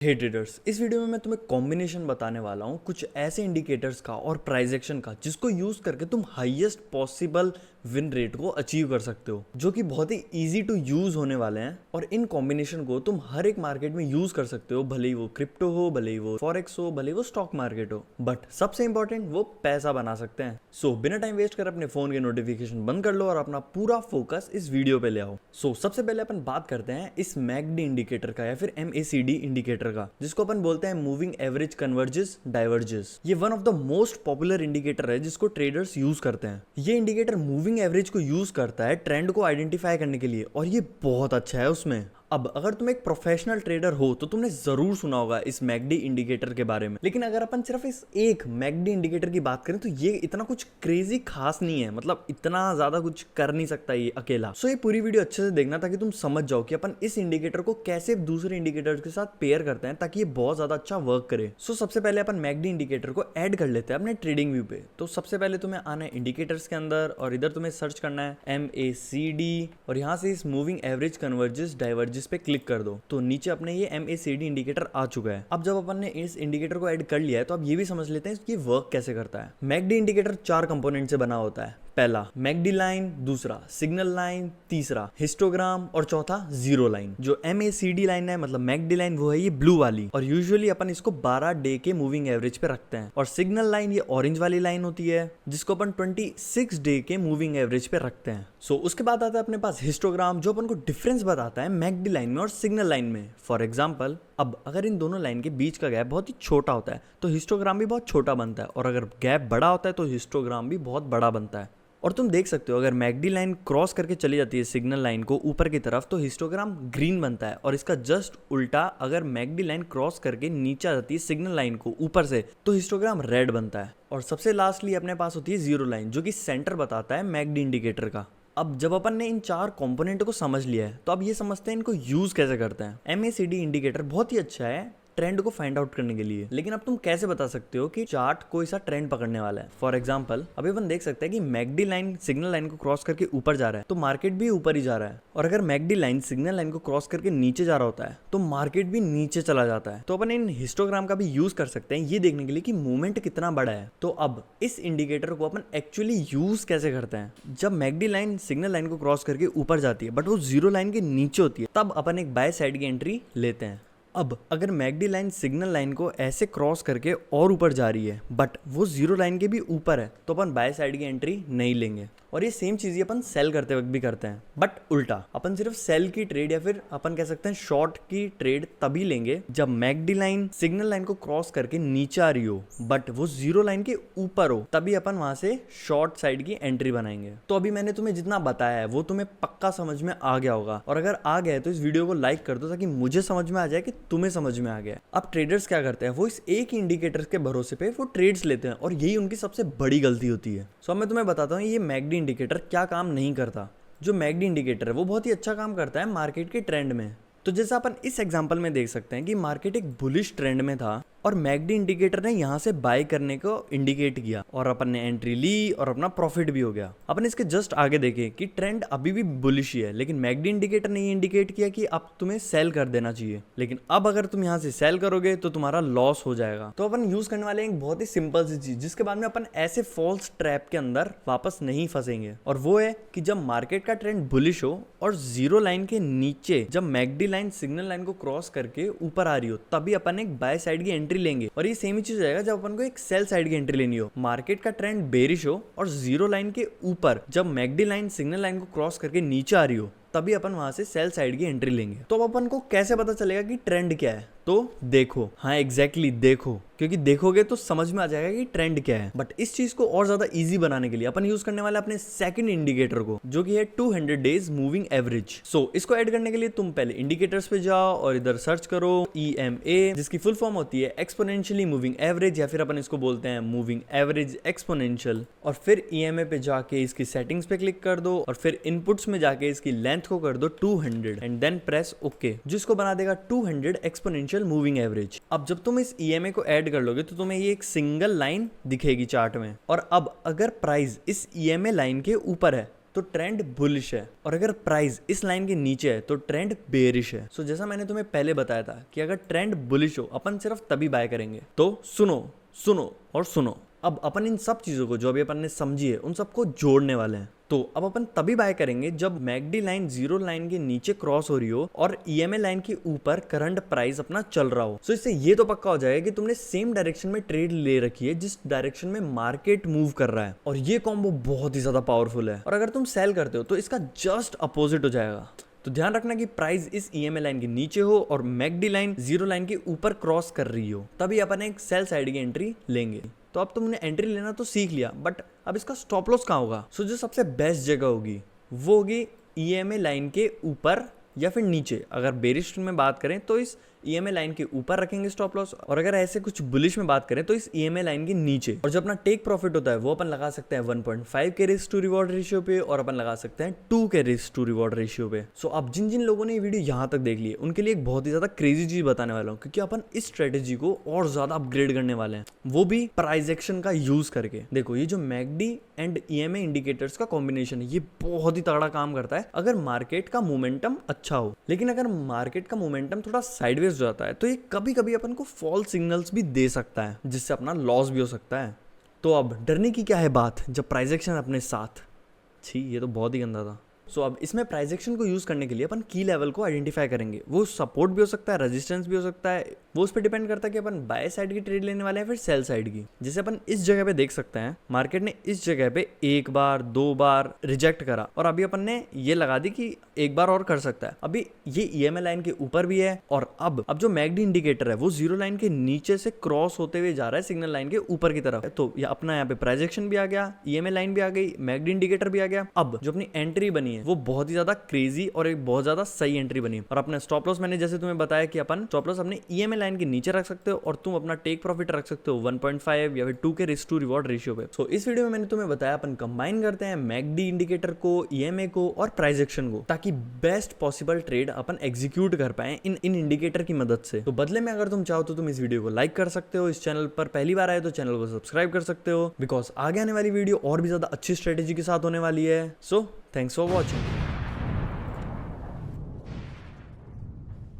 हे traders, इस video में मैं तुम्हें कॉम्बिनेशन बताने वाला हूँ कुछ ऐसे इंडिकेटर्स का और प्राइस एक्शन का जिसको यूज करके तुम हाईएस्ट पॉसिबल विन रेट को अचीव कर सकते हो, जो कि बहुत ही इजी टू यूज होने वाले हैं। और इन कॉम्बिनेशन को तुम हर एक मार्केट में यूज कर सकते हो, भले ही वो क्रिप्टो हो, भले ही वो फॉरेक्स हो, भले ही वो स्टॉक मार्केट हो, बट सबसे इंपॉर्टेंट वो पैसा बना सकते हैं। सो बिना टाइम वेस्ट कर अपने फोन के नोटिफिकेशन बंद कर लो और अपना पूरा फोकस इस वीडियो पे ले आओ। सबसे पहले अपन बात करते हैं इस मैकडी इंडिकेटर का या फिर MACD इंडिकेटर का, जिसको अपन बोलते हैं मूविंग एवरेज कन्वर्जेस डाइवर्जेस। ये one of the most popular indicator है जिसको ट्रेडर्स यूज करते हैं। ये इंडिकेटर मूविंग एवरेज को यूज करता है ट्रेंड को आइडेंटिफाई करने के लिए, और ये बहुत अच्छा है उसमें। अब अगर तुम एक प्रोफेशनल ट्रेडर हो तो तुमने जरूर सुना होगा इस मैकडी इंडिकेटर के बारे में, लेकिन अगर अपन सिर्फ इस एक मैकडी इंडिकेटर की बात करें तो ये इतना कुछ क्रेजी खास नहीं है, मतलब इतना ज्यादा कुछ कर नहीं सकता ये अकेला। ये पूरी वीडियो अच्छे से देखना ताकि तुम समझ जाओ कि अपन इस इंडिकेटर को कैसे दूसरे इंडिकेटर्स के साथ पेयर करते हैं ताकि ये बहुत ज्यादा अच्छा वर्क करे। सबसे पहले अपन मैकडी इंडिकेटर को ऐड कर लेते हैं अपने ट्रेडिंग व्यू पे। तो सबसे पहले तुम्हें आना है इंडिकेटर्स के अंदर और इधर तुम्हें सर्च करना है MACD, और यहाँ से इस मूविंग एवरेज कन्वर्जेस डाइवर्जेस पे क्लिक कर दो। तो नीचे अपने ये MACD इंडिकेटर आ चुका है। अब जब अपन ने इस इंडिकेटर को ऐड कर लिया है तो अब ये भी समझ लेते हैं कि वर्क कैसे करता है। मैकडी इंडिकेटर 4 कंपोनेंट से बना होता है। पहला मैकडी लाइन, दूसरा सिग्नल लाइन, तीसरा हिस्टोग्राम और चौथा जीरो लाइन। जो MACD लाइन है मतलब मैकडी लाइन वो है ये ब्लू वाली, और यूजुअली अपन इसको 12 डे के मूविंग एवरेज पे रखते हैं। और सिग्नल लाइन ये ऑरेंज वाली लाइन होती है जिसको अपन 26 डे के मूविंग एवरेज पे रखते हैं। उसके बाद आता है अपने पास हिस्टोग्राम, जो अपन को डिफरेंस बताता है मैकडी लाइन में और सिग्नल लाइन में। फॉर एग्जाम्पल, अब अगर इन दोनों लाइन के बीच का गैप बहुत ही छोटा होता है तो हिस्टोग्राम भी बहुत छोटा बनता है, और अगर गैप बड़ा होता है तो हिस्टोग्राम भी बहुत बड़ा बनता है। और तुम देख सकते हो अगर मैकडी लाइन क्रॉस करके चली जाती है सिग्नल लाइन को ऊपर की तरफ तो हिस्टोग्राम ग्रीन बनता है, और इसका जस्ट उल्टा अगर मैकडी लाइन क्रॉस करके नीचे आ जाती है सिग्नल लाइन को ऊपर से तो हिस्टोग्राम रेड बनता है। और सबसे लास्टली अपने पास होती है जीरो लाइन, जो कि सेंटर बताता है मैकडी इंडिकेटर का। अब जब अपन ने इन 4 कंपोनेंट को समझ लिया है तो अब ये समझते हैं इनको यूज कैसे करते हैं। MACD इंडिकेटर बहुत ही अच्छा है ट्रेंड को फाइंड आउट करने के लिए, लेकिन अब तुम कैसे बता सकते हो कि चार्ट कोई सा ट्रेंड पकड़ने वाला है। फॉर एग्जांपल, अभी अपन देख सकते हैं कि मैकडी लाइन सिग्नल लाइन को क्रॉस करके ऊपर जा रहा है तो मार्केट भी ऊपर ही जा रहा है, और अगर मैकडी लाइन सिग्नल लाइन को क्रॉस करके नीचे जा रहा होता है तो मार्केट भी नीचे चला जाता है। तो अपन इन हिस्टोग्राम का भी यूज कर सकते हैं ये देखने के लिए कि मूवमेंट कितना बड़ा है। तो अब इस इंडिकेटर को अपन एक्चुअली यूज कैसे करते हैं, जब मैकडी लाइन सिग्नल लाइन को क्रॉस करके ऊपर जाती है बट वो जीरो लाइन के नीचे होती है तब अपन एक बाय साइड की एंट्री लेते हैं। अब अगर मैकडी लाइन सिग्नल लाइन को ऐसे क्रॉस करके और ऊपर जा रही है बट वो जीरो लाइन के भी ऊपर है तो अपन बाय साइड की एंट्री नहीं लेंगे। और ये सेम चीज़ अपन सेल करते वक्त भी करते हैं, बट उल्टा। अपन सिर्फ सेल की ट्रेड या फिर अपन कह सकते हैं शॉर्ट की ट्रेड तभी लेंगे जब मैकडी लाइन सिग्नल लाइन को क्रॉस करके नीचे आ रही हो बट वो जीरो लाइन के ऊपर हो, तभी अपन वहां से शॉर्ट साइड की एंट्री बनाएंगे। तो अभी मैंने तुम्हें जितना बताया है वो तुम्हें पक्का समझ में आ गया होगा, और अगर आ गया है तो इस वीडियो को लाइक कर दो ताकि मुझे समझ में आ जाए कि तुम्हें समझ में आ गया। अब ट्रेडर्स क्या करते हैं, वो इस एक ही इंडिकेटर के भरोसे पे वो ट्रेड्स लेते हैं, और यही उनकी सबसे बड़ी गलती होती है। अब मैं तुम्हें बताता हूँ ये मैकडी इंडिकेटर क्या काम नहीं करता। जो मैकडी इंडिकेटर है वो बहुत ही अच्छा काम करता है मार्केट के ट्रेंड में। तो जैसा अपन इस एग्जांपल में देख सकते हैं कि मार्केट एक बुलिश ट्रेंड में था और मैकडी इंडिकेटर ने यहाँ से बाय करने को इंडिकेट किया और अपन ने एंट्री ली और अपना प्रॉफिट भी हो गया। अपन इसके जस्ट आगे देखें कि ट्रेंड अभी भी बुलिश ही है, लेकिन मैकडी इंडिकेटर ने ये इंडिकेट किया कि अब तुम्हें सेल कर देना चाहिए, लेकिन अब अगर तुम यहाँ से सेल करोगे तो तुम्हारा लॉस हो जाएगा। तो अपन यूज करने वाले एक बहुत ही सिंपल सी चीज जिसके बाद में अपन ऐसे फॉल्स ट्रैप के अंदर वापस नहीं फंसेंगे, और वो है कि जब मार्केट का ट्रेंड बुलिश हो और जीरो लाइन के नीचे जब मैकडी लाइन सिग्नल लाइन को क्रॉस करके ऊपर आ रही हो तभी अपन एक बाय साइड की एंट्री लेंगे। और ये सेम ही चीज रहेगा जब अपन को एक सेल साइड की एंट्री लेनी हो, मार्केट का ट्रेंड बेरिश हो और जीरो लाइन के ऊपर जब मैकडी लाइन सिग्नल लाइन को क्रॉस करके नीचे आ रही हो तभी अपन वहां से सेल साइड की एंट्री लेंगे। तो अब अपन को कैसे पता चलेगा कि ट्रेंड क्या है, तो देखो, हाँ एग्जैक्टली देखो, क्योंकि देखोगे तो समझ में आ जाएगा कि ट्रेंड क्या है। बट इस चीज को और ज्यादा इजी बनाने के लिए अपन यूज करने वाले अपने सेकंड इंडिकेटर को, जो कि है 200 डेज मूविंग एवरेज। इसको ऐड करने के लिए तुम पहले इंडिकेटर्स पे जाओ और इधर सर्च करो EMA, जिसकी फुल फॉर्म होती है एक्सपोनेंशियली मूविंग एवरेज, या फिर अपन इसको बोलते हैं मूविंग एवरेज एक्सपोनेंशियल। और फिर EMA पे जाके इसकी सेटिंग्स पे क्लिक कर दो और फिर इनपुट्स में जाके इसकी लेंथ को कर दो 200 एंड देन प्रेस ओके, जिसको बना देगा 200 एक्सपोनेंशियल मूविंग एवरेज। अब जब तुम इस EMA को ऐड कर लोगे तो तुम्हें ये एक सिंगल लाइन दिखेगी चार्ट में, और अब अगर प्राइस इस EMA लाइन के ऊपर है तो ट्रेंड बुलिश है, और अगर प्राइस इस लाइन के नीचे है तो ट्रेंड बेरिश है। सो जैसा मैंने तुम्हें पहले बताया था कि अगर ट्रेंड बुलिश हो अपन सिर्फ तभी बाय करेंगे। तो सुनो सुनो और सुनो, अब अपन इन सब चीजों को जो अभी अपन ने समझी है उन सबको जोड़ने वाले हैं। तो अब अपन तभी बाय करेंगे जब मैकडी लाइन जीरो लाइन के नीचे क्रॉस हो रही हो और ईएमए लाइन के ऊपर करंट प्राइस अपना चल रहा हो। सो इससे ये तो पक्का हो जाएगा कि तुमने सेम डायरेक्शन में ट्रेड ले रखी है जिस डायरेक्शन में मार्केट मूव कर रहा है, और ये कॉम्बो बहुत ही ज्यादा पावरफुल है। और अगर तुम सेल करते हो तो इसका जस्ट अपोजिट हो जाएगा। तो ध्यान रखना कि प्राइस इस ईएमए लाइन के नीचे हो और मैकडी लाइन जीरो लाइन के ऊपर क्रॉस कर रही हो, तभी अपन एक सेल साइड की एंट्री लेंगे। तो अब तुमने एंट्री लेना तो सीख लिया, बट अब इसका स्टॉप लॉस कहाँ होगा? सो जो सबसे बेस्ट जगह होगी वो होगी ईएमए लाइन के ऊपर या फिर नीचे। अगर बेरिश में बात करें तो इस ईएमए लाइन के ऊपर रखेंगे स्टॉप लॉस, और अगर ऐसे कुछ बुलिश में बात करें तो इस ईएमए लाइन के नीचे। और जो अपना टेक प्रॉफिट होता है वो अपन लगा सकते हैं 1.5 के रिस्क टू रिवॉर्ड रेशियो पे, और अपन लगा सकते हैं 2 के रिस्क टू रिवॉर्ड रेशियो पे। सो अब जिन जिन लोगों ने ये वीडियो यहाँ तक देख ली है उनके लिए एक बहुत ही ज्यादा क्रेजी चीज बताने वाला हूँ, क्योंकि अपन इस स्ट्रेटेजी को और ज्यादा अपग्रेड करने वाले हैं, वो भी प्राइस एक्शन का यूज करके। देखो ये जो मैकडी एंड ईएमए इंडिकेटर्स का कॉम्बिनेशन है ये बहुत ही तगड़ा काम करता है अगर मार्केट का मोमेंटम अच्छा हो। लेकिन अगर मार्केट का मोमेंटम थोड़ा साइडवेज हो जाता है तो ये कभी कभी अपन को फॉल्स सिग्नल्स भी दे सकता है, जिससे अपना लॉस भी हो सकता है। तो अब डरने की क्या है बात जब प्राइस एक्शन अपने साथ। छी, ये तो बहुत ही गंदा था। सो अब इसमें प्राइस एक्शन को यूज करने के लिए अपन की लेवल को आइडेंटिफाई करेंगे। वो सपोर्ट भी हो सकता है, रेजिस्टेंस भी हो सकता है, वो उस पर डिपेंड करता है कि अपन बाय साइड की ट्रेड लेने वाले हैं फिर सेल साइड की। जैसे अपन इस जगह पे देख सकते हैं मार्केट ने इस जगह पे एक बार दो बार रिजेक्ट करा, और अभी अपन ने ये लगा दी कि एक बार और कर सकता है। अभी ये ईएमए लाइन के ऊपर भी है, और अब जो मैकडी इंडिकेटर है वो जीरो लाइन के नीचे से क्रॉस होते हुए जा रहा है सिग्नल लाइन के ऊपर की तरफ। तो ये अपना यहाँ पे प्राइस एक्शन भी आ गया, ईएमए लाइन भी आ गई, मैकडी इंडिकेटर भी आ गया। अब जो अपनी एंट्री बनी है वो बहुत ही ज्यादा क्रेजी और एक बहुत ज्यादा सही एंट्री बनी। और अपना स्टॉप लॉस मैंने जैसे तुम्हें बताया कि अपन स्टॉप लॉस अपने ईएमए लाइन के नीचे रख सकते हो, और तुम अपना टेक प्रॉफिट रख सकते हो 1.5 या फिर 2 के रिस्क टू रिवॉर्ड रेशियो पे। सो इस वीडियो में मैंने तुम्हें बताया अपन कंबाइन करते हैं मैकडी इंडिकेटर को, ईएमए को और प्राइस एक्शन को, ताकि बेस्ट पॉसिबल ट्रेड अपन एग्जीक्यूट कर पाए इन इंडिकेटर की मदद से। तो बदले में अगर तुम चाहो तो तुम इस वीडियो को लाइक कर सकते हो, इस चैनल पर पहली बार आए तो चैनल को सब्सक्राइब कर सकते हो, बिकॉज आगे आने वाली वीडियो और भी ज्यादा अच्छी स्ट्रेटेजी के साथ होने वाली है। So thanks for watching.